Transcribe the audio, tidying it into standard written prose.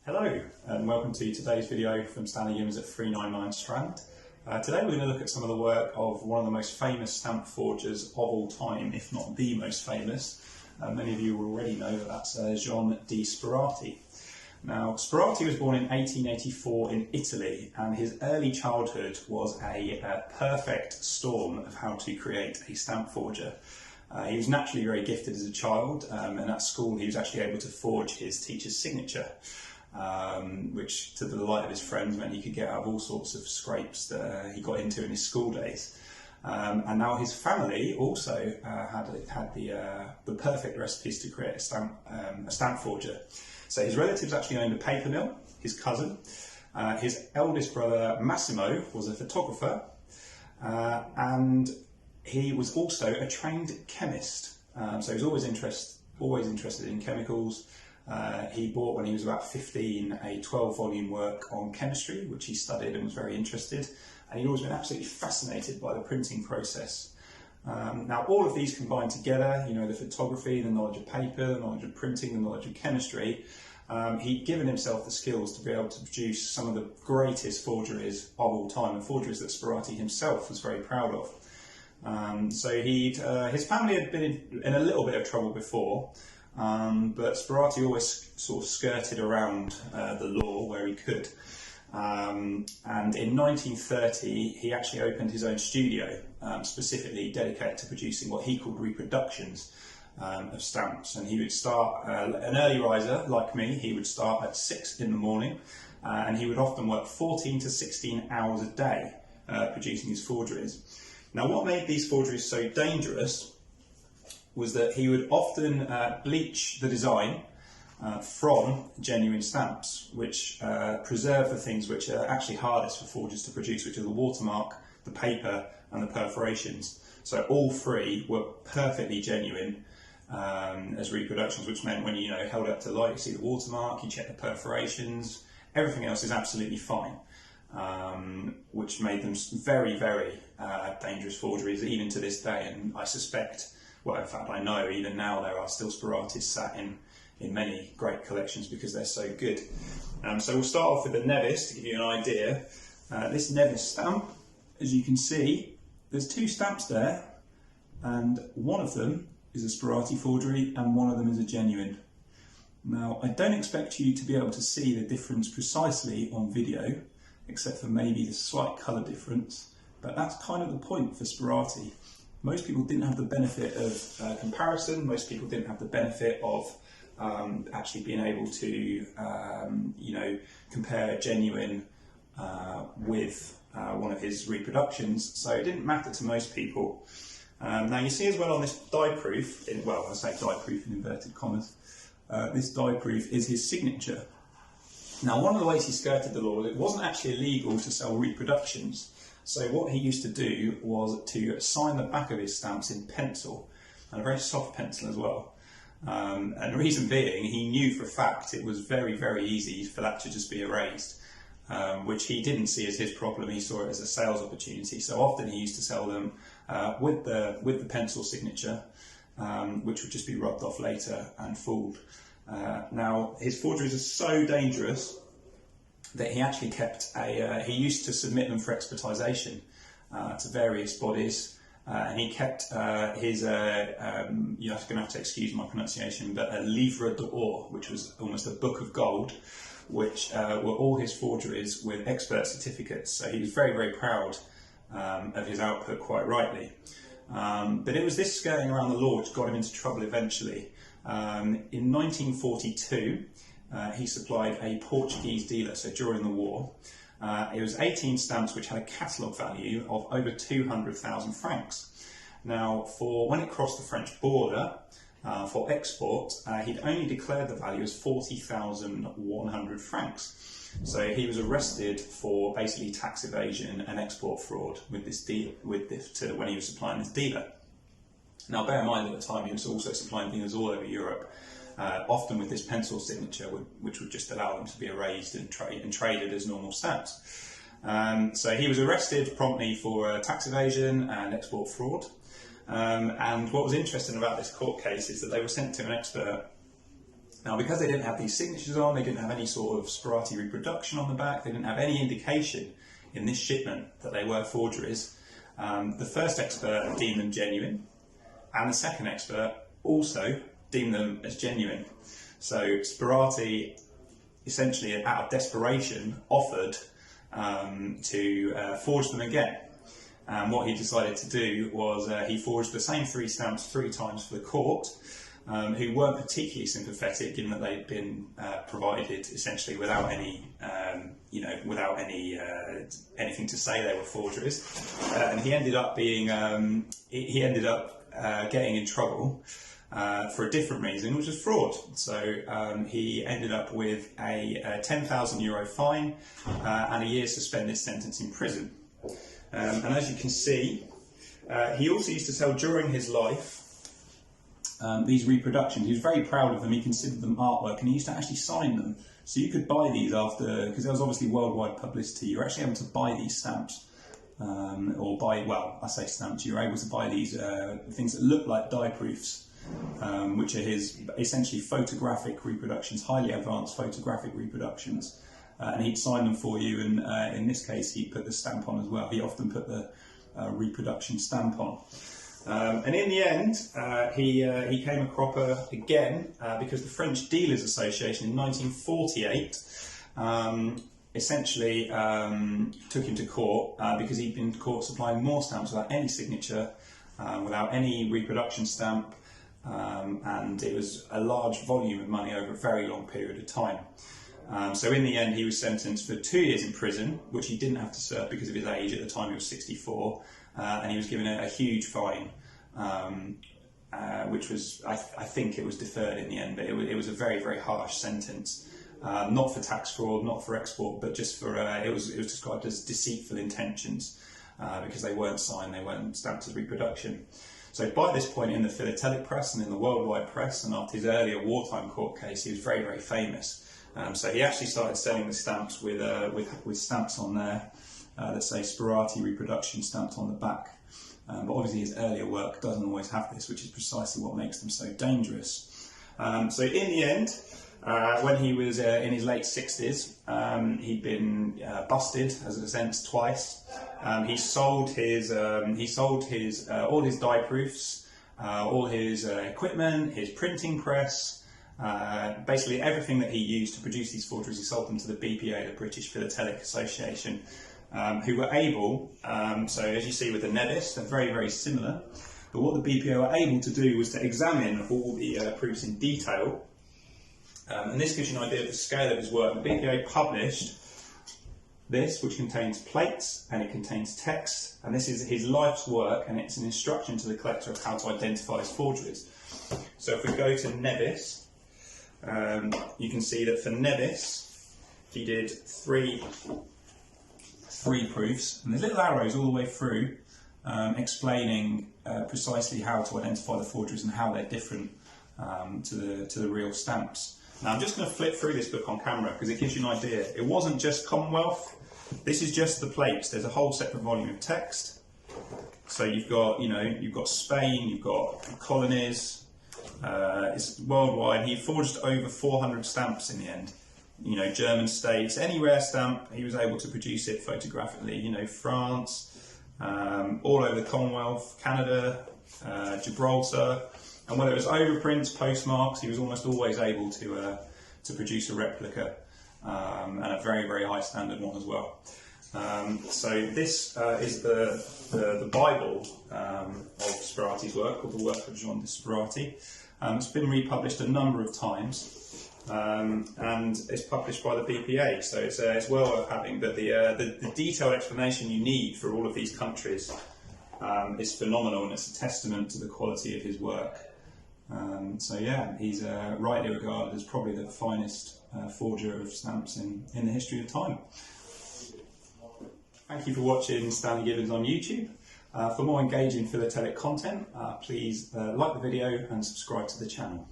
Hello and welcome to today's video from Stanley Gibbons at 399 Strand. Today we're going to look at some of the work of one of the most famous stamp forgers of all time, if not the most famous. Many of you will already know that that's Jean de Sperati. Now, Sperati was born in 1884 in Italy, and his early childhood was a perfect storm of how to create a stamp forger. He was naturally very gifted as a child, and at school he was actually able to forge his teacher's signature. Which, to the delight of his friends, meant he could get out of all sorts of scrapes that he got into in his school days. And now his family also had the perfect recipes to create a stamp forger. So his relatives actually owned a paper mill, his cousin. His eldest brother Massimo was a photographer, and he was also a trained chemist. So he was always interested in chemicals. He bought, when he was about 15, a 12-volume work on chemistry, which he studied and was very interested, and he'd always been absolutely fascinated by the printing process. Now, all of these combined together, you know, the photography, the knowledge of paper, the knowledge of printing, the knowledge of chemistry, he'd given himself the skills to be able to produce some of the greatest forgeries of all time, and forgeries that Sperati himself was very proud of. So his family had been in a little bit of trouble before, but Sperati always sort of skirted around the law where he could. And in 1930, he actually opened his own studio, specifically dedicated to producing what he called reproductions of stamps. And he would start, an early riser like me, he would start at 6 in the morning, and he would often work 14 to 16 hours a day producing his forgeries. Now, what made these forgeries so dangerous was that he would often bleach the design from genuine stamps, which preserve the things which are actually hardest for forgers to produce, which are the watermark, the paper and the perforations. So all three were perfectly genuine as reproductions, which meant when you held up to light, you see the watermark, you check the perforations, everything else is absolutely fine, which made them very, very dangerous forgeries even to this day. And I suspect, well, in fact, I know even now there are still Speratis sat in many great collections because they're so good. So we'll start off with the Nevis to give you an idea. This Nevis stamp, as you can see, there's two stamps there, and one of them is a Sperati forgery and one of them is a genuine. Now, I don't expect you to be able to see the difference precisely on video, except for maybe the slight colour difference, but that's kind of the point for Sperati. Most people didn't have the benefit of comparison. Most people didn't have the benefit of actually being able to, compare genuine with one of his reproductions. So it didn't matter to most people. Now you see as well on this die proof, I say die proof in inverted commas, this die proof is his signature. Now, one of the ways he skirted the law, it wasn't actually illegal to sell reproductions. So what he used to do was to sign the back of his stamps in pencil, and a very soft pencil as well. And the reason being, he knew for a fact it was very, very easy for that to just be erased, which he didn't see as his problem. He saw it as a sales opportunity. So often he used to sell them with the pencil signature, which would just be rubbed off later and fooled. Now, his forgeries are so dangerous that he actually kept he used to submit them for expertisation to various bodies, and he kept his, you're going to have to excuse my pronunciation, but a livre d'or, which was almost a book of gold, which were all his forgeries with expert certificates. So he was very, very proud of his output, quite rightly. But it was this skirting around the law which got him into trouble eventually. In 1942, he supplied a Portuguese dealer, so during the war. It was 18 stamps which had a catalogue value of over 200,000 francs. Now, for when it crossed the French border for export, he'd only declared the value as 40,100 francs. So he was arrested for basically tax evasion and export fraud with this deal, when he was supplying this dealer. Now, bear in mind at the time he was also supplying dealers all over Europe, often with this pencil signature, which would just allow them to be erased and traded as normal stamps. So he was arrested promptly for tax evasion and export fraud. And what was interesting about this court case is that they were sent to an expert Now, because they didn't have these signatures on, they didn't have any sort of Sperati reproduction on the back, they didn't have any indication in this shipment that they were forgeries, the first expert deemed them genuine, and the second expert also deemed them as genuine. So Sperati, essentially out of desperation, offered to forge them again. And what he decided to do was he forged the same 3 stamps 3 times for the court, who weren't particularly sympathetic, given that they'd been provided essentially without any, without any anything to say they were forgeries. And he ended up being, getting in trouble for a different reason, which was fraud. So he ended up with a €10,000 fine and a year's suspended sentence in prison. And as you can see, he also used to sell during his life these reproductions. He was very proud of them, he considered them artwork, and he used to actually sign them. So you could buy these after, because there was obviously worldwide publicity, you were actually able to buy these stamps, or buy, well, I say stamps, you were able to buy these things that look like die proofs, which are his essentially photographic reproductions, highly advanced photographic reproductions. And he'd sign them for you, and in this case he'd put the stamp on as well. He often put the reproduction stamp on. And in the end, he came a cropper again because the French Dealers Association in 1948 essentially took him to court because he'd been caught supplying more stamps without any signature, without any reproduction stamp, and it was a large volume of money over a very long period of time. So in the end he was sentenced for 2 years in prison, which he didn't have to serve because of his age. At the time he was 64, and he was given a huge fine, which was, I think it was deferred in the end, but it was a very, very harsh sentence. Not for tax fraud, not for export, but just for, it was described as deceitful intentions, because they weren't signed, they weren't stamped as reproduction. So by this point in the philatelic press and in the worldwide press, and after his earlier wartime court case, he was very, very famous. So he actually started selling the stamps with stamps on there that say Sperati reproduction stamped on the back. But obviously his earlier work doesn't always have this, which is precisely what makes them so dangerous. So in the end, when he was in his late 60s, he'd been busted, as a sense, twice. He sold all his die proofs, all his equipment, his printing press. Basically everything that he used to produce these forgeries, he sold them to the BPA, the British Philatelic Association, who were able, so as you see with the Nevis, they're very, very similar, but what the BPA were able to do was to examine all the proofs in detail, and this gives you an idea of the scale of his work. The BPA published this, which contains plates and it contains text, and this is his life's work, and it's an instruction to the collector of how to identify his forgeries. So if we go to Nevis, you can see that for Nevis, he did three proofs, and there's little arrows all the way through explaining precisely how to identify the forgeries and how they're different to the real stamps. Now I'm just going to flip through this book on camera because it gives you an idea. It wasn't just Commonwealth, this is just the plates. There's a whole separate volume of text. So you've got, you've got Spain, you've got colonies. It's worldwide. He forged over 400 stamps in the end. German states, any rare stamp, he was able to produce it photographically. France, all over the Commonwealth, Canada, Gibraltar, and whether it was overprints, postmarks, he was almost always able to produce a replica, and a very, very high standard one as well. So this is the Bible of Sperati's work, called The Work of Jean de Sperati. It's been republished a number of times, and it's published by the BPA, so it's well worth having. But the detailed explanation you need for all of these countries is phenomenal, and it's a testament to the quality of his work. So yeah, he's rightly regarded as probably the finest forger of stamps in the history of time. Thank you for watching Stanley Gibbons on YouTube. For more engaging philatelic content, please like the video and subscribe to the channel.